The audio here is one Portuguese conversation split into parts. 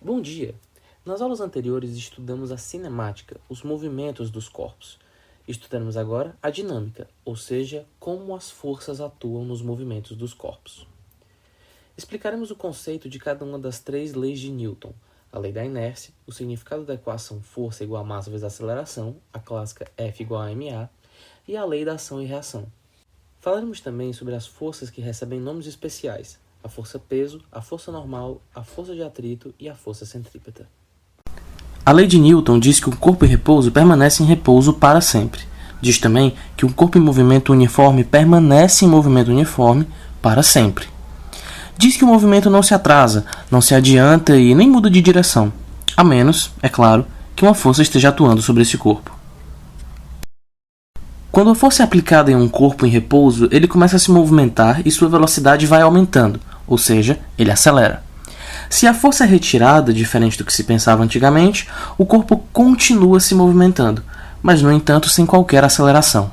Bom dia! Nas aulas anteriores estudamos a cinemática, os movimentos dos corpos. Estudaremos agora a dinâmica, ou seja, como as forças atuam nos movimentos dos corpos. Explicaremos o conceito de cada uma das três leis de Newton: a lei da inércia, o significado da equação força igual a massa vezes aceleração, a clássica F igual a ma, e a lei da ação e reação. Falaremos também sobre as forças que recebem nomes especiais: a força-peso, a força normal, a força de atrito e a força centrípeta. A lei de Newton diz que um corpo em repouso permanece em repouso para sempre. Diz também que um corpo em movimento uniforme permanece em movimento uniforme para sempre. Diz que o movimento não se atrasa, não se adianta e nem muda de direção, a menos, é claro, que uma força esteja atuando sobre esse corpo. Quando a força é aplicada em um corpo em repouso, ele começa a se movimentar e sua velocidade vai aumentando, ou seja, ele acelera. Se a força é retirada, diferente do que se pensava antigamente, o corpo continua se movimentando, mas no entanto sem qualquer aceleração.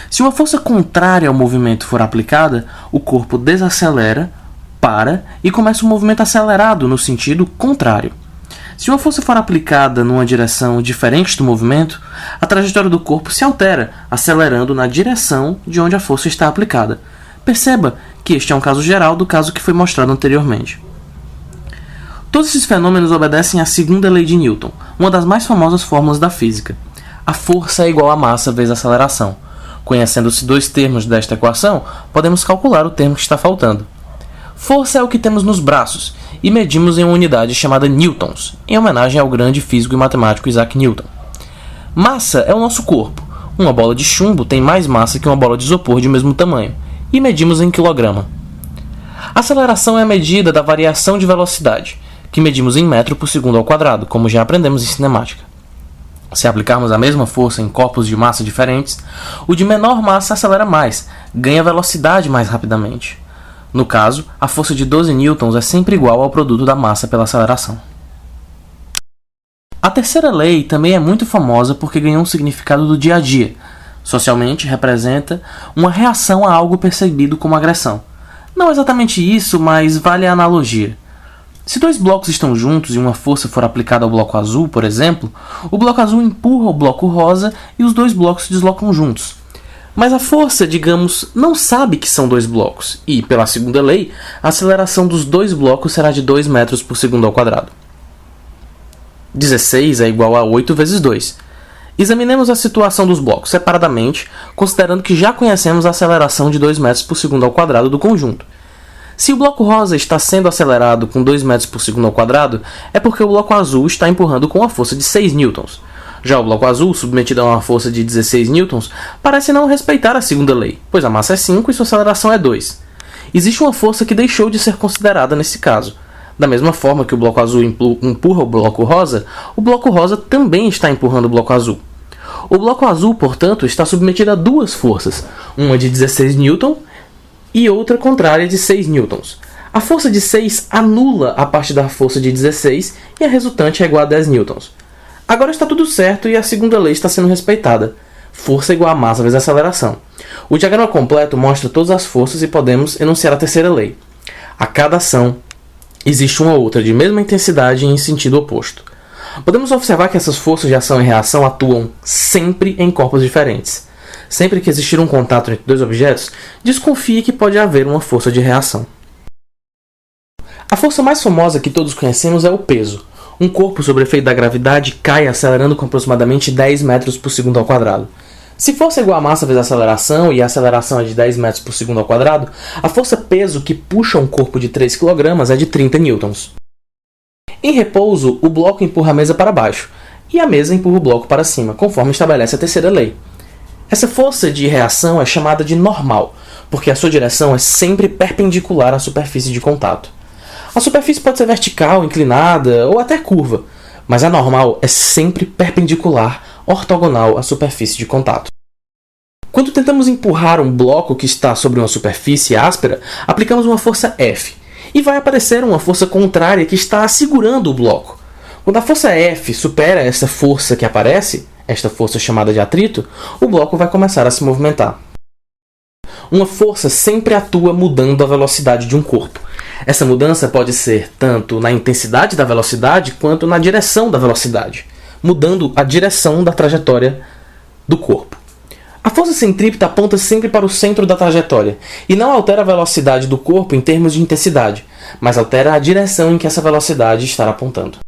Se uma força contrária ao movimento for aplicada, o corpo desacelera, para e começa um movimento acelerado no sentido contrário. Se uma força for aplicada numa direção diferente do movimento, a trajetória do corpo se altera, acelerando na direção de onde a força está aplicada. Perceba que este é um caso geral do caso que foi mostrado anteriormente. Todos esses fenômenos obedecem à segunda lei de Newton, uma das mais famosas fórmulas da física. A força é igual a massa vezes a aceleração. Conhecendo-se dois termos desta equação, podemos calcular o termo que está faltando. Força é o que temos nos braços, e medimos em uma unidade chamada newtons, em homenagem ao grande físico e matemático Isaac Newton. Massa é o nosso corpo. Uma bola de chumbo tem mais massa que uma bola de isopor de mesmo tamanho, e medimos em quilograma. Aceleração é a medida da variação de velocidade, que medimos em metro por segundo ao quadrado, como já aprendemos em cinemática. Se aplicarmos a mesma força em corpos de massa diferentes, o de menor massa acelera mais, ganha velocidade mais rapidamente. No caso, a força de 12 newtons é sempre igual ao produto da massa pela aceleração. A terceira lei também é muito famosa porque ganhou um significado do dia a dia. Socialmente, representa uma reação a algo percebido como agressão. Não exatamente isso, mas vale a analogia. Se dois blocos estão juntos e uma força for aplicada ao bloco azul, por exemplo, o bloco azul empurra o bloco rosa e os dois blocos se deslocam juntos. Mas a força, digamos, não sabe que são dois blocos, e, pela segunda lei, a aceleração dos dois blocos será de 2 metros por segundo ao quadrado. 16 é igual a 8 vezes 2. Examinemos a situação dos blocos separadamente, considerando que já conhecemos a aceleração de 2 metros por segundo ao quadrado do conjunto. Se o bloco rosa está sendo acelerado com 2 metros por segundo ao quadrado, é porque o bloco azul está empurrando com a força de 6 newtons. Já o bloco azul, submetido a uma força de 16 newtons, parece não respeitar a segunda lei, pois a massa é 5 e sua aceleração é 2. Existe uma força que deixou de ser considerada nesse caso. Da mesma forma que o bloco azul empurra o bloco rosa também está empurrando o bloco azul. O bloco azul, portanto, está submetido a duas forças, uma de 16 newtons e outra contrária de 6 newtons. A força de 6 anula a parte da força de 16 e a resultante é igual a 10 newtons. Agora está tudo certo e a segunda lei está sendo respeitada. Força igual a massa vezes aceleração. O diagrama completo mostra todas as forças e podemos enunciar a terceira lei. A cada ação, existe uma outra de mesma intensidade e em sentido oposto. Podemos observar que essas forças de ação e reação atuam sempre em corpos diferentes. Sempre que existir um contato entre dois objetos, desconfie que pode haver uma força de reação. A força mais famosa que todos conhecemos é o peso. Um corpo sob efeito da gravidade cai acelerando com aproximadamente 10 metros por segundo ao quadrado. Se força é igual a massa vezes a aceleração, e a aceleração é de 10 metros por segundo ao quadrado, a força-peso que puxa um corpo de 3 kg é de 30 newtons. Em repouso, o bloco empurra a mesa para baixo, e a mesa empurra o bloco para cima, conforme estabelece a terceira lei. Essa força de reação é chamada de normal, porque a sua direção é sempre perpendicular à superfície de contato. A superfície pode ser vertical, inclinada ou até curva, mas a normal é sempre perpendicular, ortogonal à superfície de contato. Quando tentamos empurrar um bloco que está sobre uma superfície áspera, aplicamos uma força F, e vai aparecer uma força contrária que está segurando o bloco. Quando a força F supera essa força que aparece, esta força chamada de atrito, o bloco vai começar a se movimentar. Uma força sempre atua mudando a velocidade de um corpo. Essa mudança pode ser tanto na intensidade da velocidade quanto na direção da velocidade, mudando a direção da trajetória do corpo. A força centrípeta aponta sempre para o centro da trajetória e não altera a velocidade do corpo em termos de intensidade, mas altera a direção em que essa velocidade está apontando.